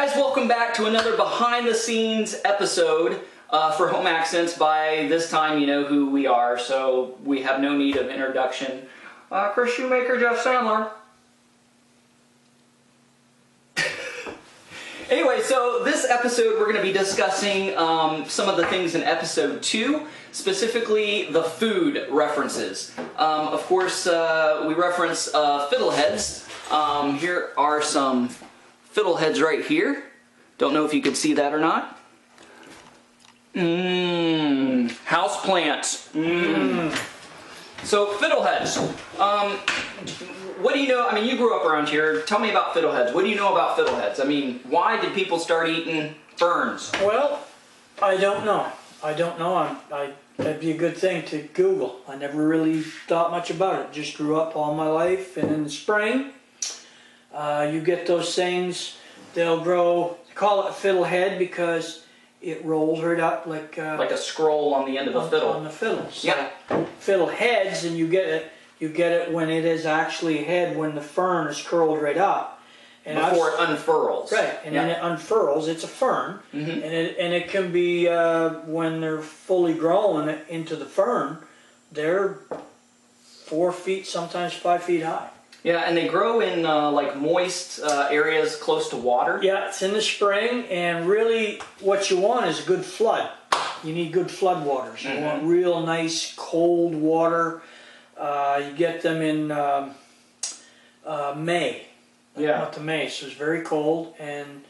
guys, welcome back to another behind the scenes episode for Home Accents. By this time you know who we are, so we have no need of introduction. Chris Shoemaker, Jeff Sandler. Anyway, so this episode we're going to be discussing some of the things in episode 2, specifically the food references. Of course, we reference Fiddleheads. Here are some Fiddleheads right here. Don't know if you could see that or not. House plants. So Fiddleheads. What do you know? I mean, you grew up around here. Tell me about Fiddleheads. What do you know about Fiddleheads? I mean, why did people start eating ferns? Well, I don't know. That'd be a good thing to Google. I never really thought much about it. Just grew up all my life, and in the spring, you get those things. They'll grow. They call it a fiddlehead because it rolls right up like a scroll on the end of a fiddle. On the fiddle. So yeah. Fiddleheads, and you get it. You get it when it is actually a head, when the fern is curled right up. And before it unfurls. Right, and then it unfurls. It's a fern, and it can be when they're fully grown into the fern, they're 4 feet, sometimes 5 feet high. Yeah, and they grow in like moist areas close to water. Yeah, it's in the spring, and really what you want is a good flood. You need good flood waters. You want real nice cold water. You get them in May. Month of May, so it's very cold. And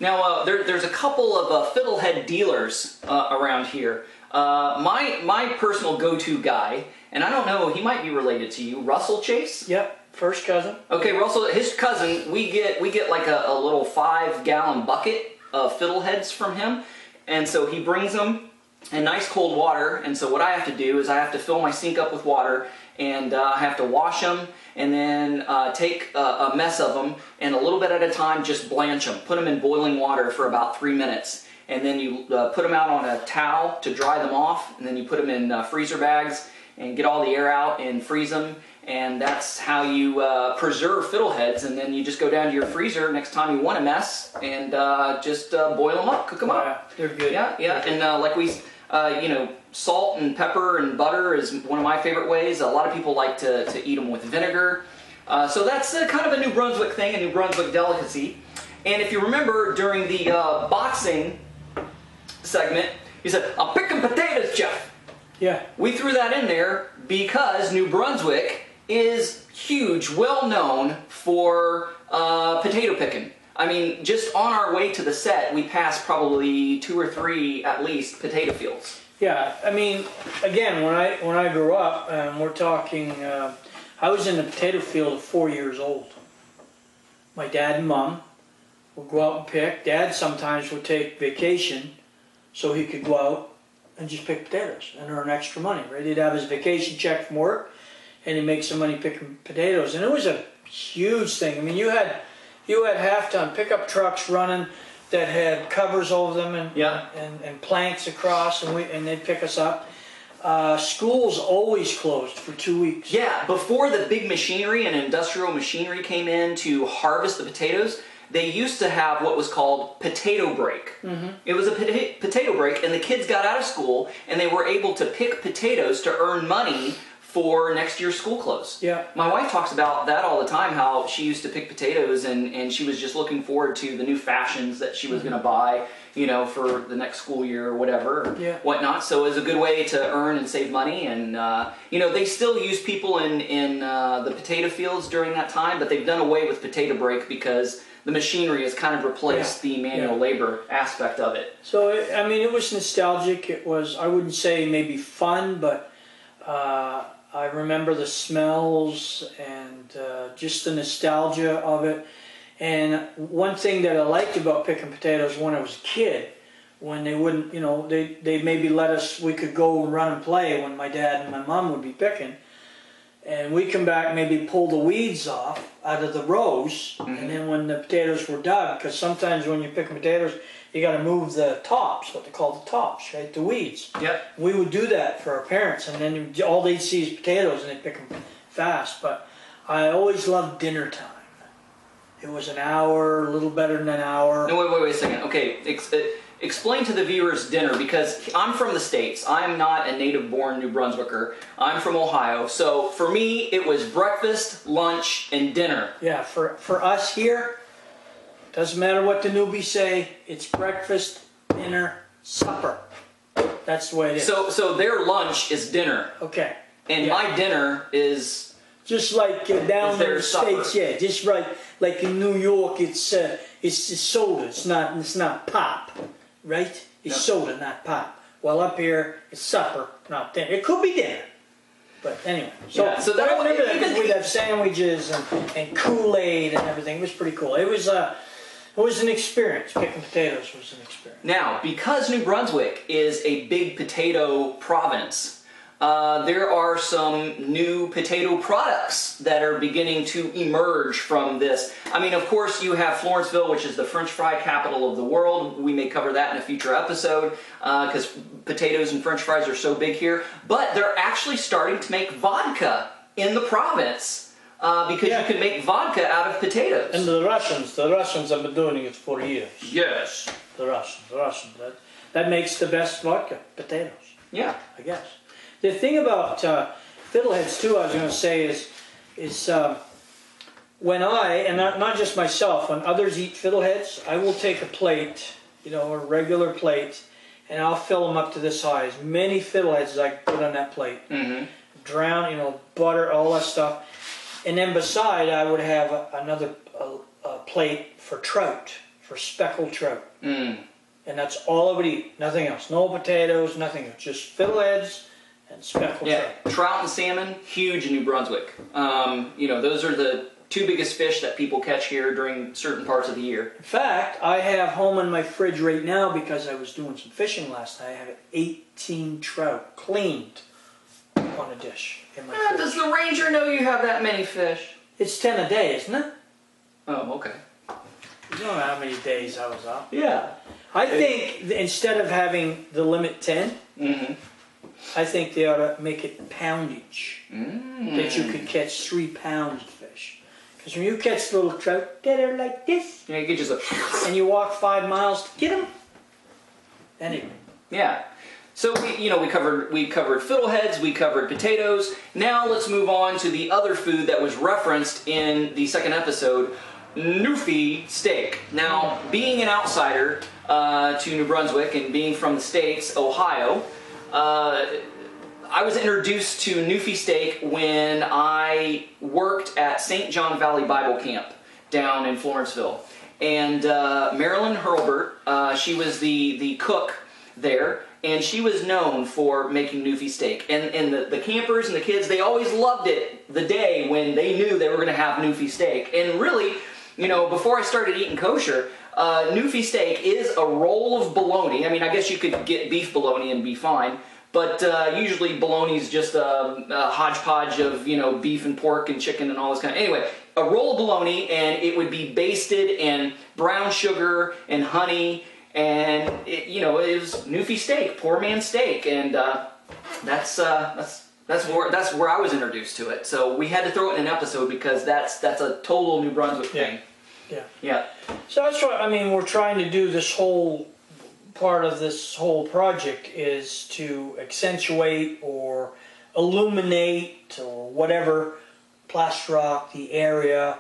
now there's a couple of fiddlehead dealers around here. My personal go-to guy, and I don't know, he might be related to you, Russell Chase. Yep. First cousin. Okay, Russell, his cousin, we get like a little 5-gallon bucket of fiddleheads from him, and so he brings them in nice cold water. And so what I have to do is I have to fill my sink up with water, and I have to wash them, and then take a mess of them, and a little bit at a time just blanch them. Put them in boiling water for about 3 minutes, and then you put them out on a towel to dry them off, and then you put them in freezer bags and get all the air out and freeze them. And that's how you preserve fiddleheads. And then you just go down to your freezer next time you want a mess, and just boil them up, cook them up. They're good. Yeah, yeah. And like we, salt and pepper and butter is one of my favorite ways. A lot of people like to eat them with vinegar. So that's kind of a New Brunswick thing, a New Brunswick delicacy. And if you remember during the boxing segment, you said, "I'm picking potatoes, Jeff." Yeah. We threw that in there because New Brunswick is huge, well known for potato picking. I mean, just on our way to the set, we passed probably 2 or 3 at least potato fields. Yeah, I mean, again, when I grew up, we're talking, I was in the potato field at 4 years old. My dad and mom would go out and pick. Dad sometimes would take vacation so he could go out and just pick potatoes and earn extra money, right? He'd have his vacation check from work, and he'd make some money picking potatoes. And it was a huge thing. I mean, you had half-ton pickup trucks running that had covers over them and planks across, and they'd pick us up. Schools always closed for 2 weeks. Yeah, before the big machinery and industrial machinery came in to harvest the potatoes, they used to have what was called potato break. It was a potato break, and the kids got out of school, and they were able to pick potatoes to earn money for next year's school clothes. Yeah. My wife talks about that all the time, how she used to pick potatoes, and she was just looking forward to the new fashions that she was going to buy, for the next school year or whatever, whatnot. So it was a good way to earn and save money. And, they still use people in the potato fields during that time, but they've done away with potato break because the machinery has kind of replaced the manual labor aspect of it. So, I mean, it was nostalgic. It was, I wouldn't say maybe fun, but I remember the smells and just the nostalgia of it. And one thing that I liked about picking potatoes when I was a kid, when they wouldn't, they maybe let us, we could go and run and play when my dad and my mom would be picking. And we'd come back and maybe pull the weeds off out of the rows. And then when the potatoes were dug, because sometimes when you're picking potatoes, you got to move the tops, what they call the tops, right? The weeds. Yep. We would do that for our parents, and then all they'd see is potatoes, and they'd pick them fast. But I always loved dinner time. It was an hour, a little better than an hour. No, wait a second. Okay, explain to the viewers dinner, because I'm from the States. I'm not a native-born New Brunswicker. I'm from Ohio. So for me, it was breakfast, lunch, and dinner. Yeah, for us here, doesn't matter what the newbies say, it's breakfast, dinner, supper. That's the way it is. So their lunch is dinner. Okay. And my dinner is... Just like down in the supper. States, yeah. Just like in New York, it's soda. It's not pop, right? It's soda, not pop. Well, up here, it's supper, not dinner. It could be dinner, but anyway. So I remember that because we'd have sandwiches and Kool-Aid and everything. It was pretty cool. It was an experience. Picking potatoes was an experience. Now, because New Brunswick is a big potato province, there are some new potato products that are beginning to emerge from this. I mean, of course, you have Florenceville, which is the French fry capital of the world. We may cover that in a future episode because potatoes and French fries are so big here. But they're actually starting to make vodka in the province because you can make vodka out of potatoes. And the Russians have been doing it for years. Yes. The Russians. That makes the best vodka, potatoes. Yeah. I guess. The thing about Fiddleheads too, I was going to say is when and not just myself, when others eat Fiddleheads, I will take a plate, a regular plate, and I'll fill them up to this high, as many Fiddleheads as I can put on that plate. Mm-hmm. Drown, butter, all that stuff, and then beside I would have another plate for trout, for speckled trout, and that's all I would eat. Nothing else. No potatoes, nothing else. Just Fiddleheads. And speckled trout and salmon, huge in New Brunswick. Those are the two biggest fish that people catch here during certain parts of the year. In fact, I have home in my fridge right now because I was doing some fishing last night. I have 18 trout cleaned on a dish in my fridge. Does the ranger know you have that many fish? It's 10 a day, isn't it? Oh, okay. You don't know how many days I was up. Yeah. I think instead of having the limit 10, I think they ought to make it poundage. That you could catch 3 pounds of fish. Because when you catch little trout that are like this, you get just and you walk 5 miles to get them, anyway. Yeah. So we covered Fiddleheads, we covered potatoes. Now let's move on to the other food that was referenced in the second episode, Newfie steak. Now, being an outsider to New Brunswick and being from the States, Ohio, I was introduced to Newfie steak when I worked at St. John Valley Bible Camp down in Florenceville. And Marilyn Hurlbert, she was the cook there, and she was known for making Newfie steak. And the campers and the kids, they always loved it the day when they knew they were going to have Newfie steak. And really, before I started eating kosher, Newfie steak is a roll of bologna. I mean, I guess you could get beef bologna and be fine, but usually bologna is just a hodgepodge of beef and pork and chicken and all this kind of. Anyway, a roll of bologna, and it would be basted in brown sugar and honey, and it was Newfie steak, poor man's steak, and that's where I was introduced to it. So we had to throw it in an episode because that's a total New Brunswick thing. Yeah. So that's what we're trying to do. This whole part of this whole project is to accentuate or illuminate or whatever, plaster rock, the area,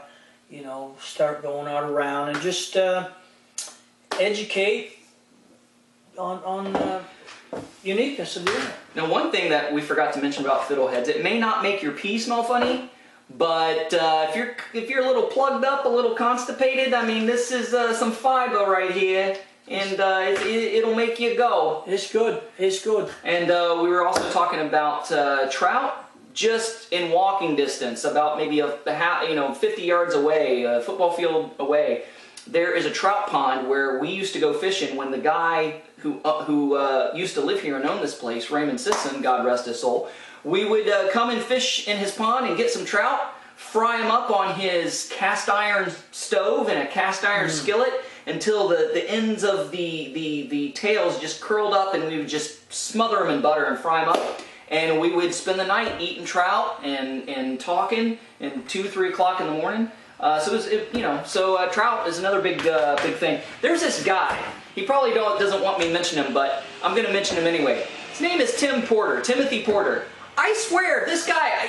start going out around and just educate on uniqueness of the area. Now, one thing that we forgot to mention about Fiddleheads, it may not make your pee smell funny, but if you're a little plugged up, a little constipated, this is some fiber right here, and it'll make you go. It's good. And we were also talking about trout, just in walking distance, about maybe 50 yards away, a football field away. There is a trout pond where we used to go fishing when the guy who used to live here and own this place, Raymond Sisson, God rest his soul, we would come and fish in his pond and get some trout, fry them up on his cast iron stove and a cast iron skillet until the ends of the tails just curled up, and we would just smother them in butter and fry them up. And we would spend the night eating trout and talking, and 2, 3 o'clock in the morning. Trout is another big thing. There's this guy. He probably doesn't want me to mention him, but I'm going to mention him anyway. His name is Timothy Porter. I swear, this guy,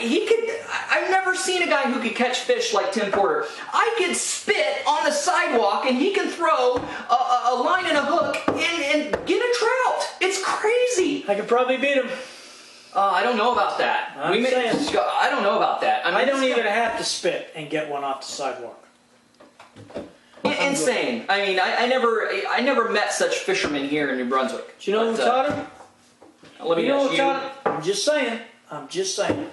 I've never seen a guy who could catch fish like Tim Porter. I could spit on the sidewalk and he can throw a line and a hook and get a trout. It's crazy. I could probably beat him. I don't know about that. I don't know about that. I don't even have to spit and get one off the sidewalk. Insane. I mean, I never met such fishermen here in New Brunswick. Do you know who taught him? Let me guess, you. I'm just saying.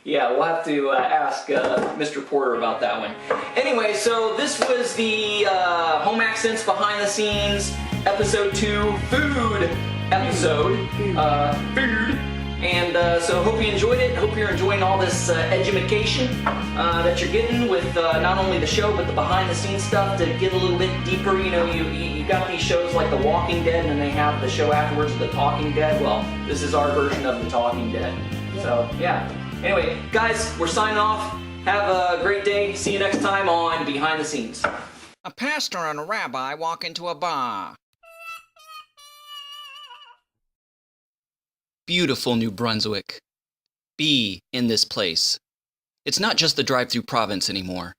Yeah, we'll have to ask Mr. Porter about that one. Anyway, so this was the Home Accents Behind the Scenes Episode 2 Food episode. Food. And so hope you enjoyed it. Hope you're enjoying all this edumacation that you're getting with not only the show, but the behind-the-scenes stuff to get a little bit deeper. You know, you got these shows like The Walking Dead, and then they have the show afterwards, The Talking Dead. Well, this is our version of The Talking Dead. So, yeah. Anyway, guys, we're signing off. Have a great day. See you next time on Behind the Scenes. A pastor and a rabbi walk into a bar. Beautiful New Brunswick. Be in this place. It's not just the drive-through province anymore.